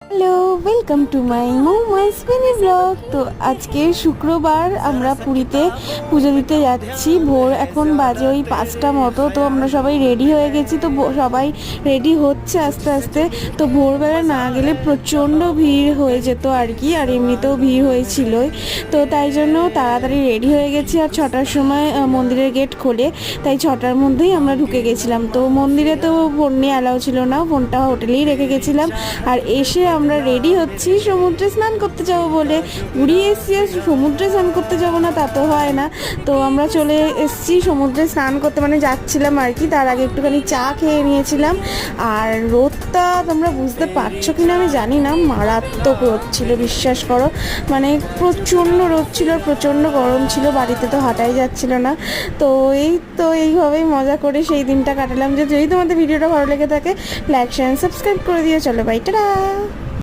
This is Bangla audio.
হ্যালো, ওয়েলকাম টু মাই মোমাস মিনি ব্লগ। তো আজকে শুক্রবার আমরা পুরীতে পুজো দিতে যাচ্ছি। ভোর এখন বাজে ওই 5টা মতো। তো আমরা সবাই রেডি হয়ে গেছি। তো সবাই রেডি হচ্ছে আস্তে আস্তে। তো ভোরবেলা না গেলে প্রচণ্ড ভিড় হয়ে যেত আর কি, আর এমনিতেও ভিড় হয়েছিলই। তো তাই জন্য তাড়াতাড়ি রেডি হয়ে গেছি। আর 6টার সময় মন্দিরের গেট খোলে, তাই 6টার মধ্যেই আমরা ঢুকে গেছিলাম। তো মন্দিরে তো ফোন নিয়ে অ্যালাউ ছিল না, ফোনটা হোটেলেই রেখে গেছিলাম। আর এসে আমরা রেডি হচ্ছি সমুদ্রে স্নান করতে যাব বলে। পুরী এসছি আর সমুদ্রে স্নান করতে যাব না তা তো হয় না। তো আমরা চলে এসছি সমুদ্রে স্নান করতে, মানে যাচ্ছিলাম আর কি। তার আগে একটুখানি চা খেয়ে নিয়েছিলাম। আর রোদটা তোমরা বুঝতে পারছো কিনা আমি জানি না, মারাত্মক রোদ ছিল, বিশ্বাস করো। মানে প্রচণ্ড রোদ ছিল, প্রচণ্ড গরম ছিল, বাড়িতে তো হাঁটাই যাচ্ছিল না। তো এইভাবেই মজা করে সেই দিনটা কাটালাম। যদি তোমাদের ভিডিওটা ভালো লেগে থাকে, লাইক শেয়ার সাবস্ক্রাইব করে দিও। চলো বাই, টাটা।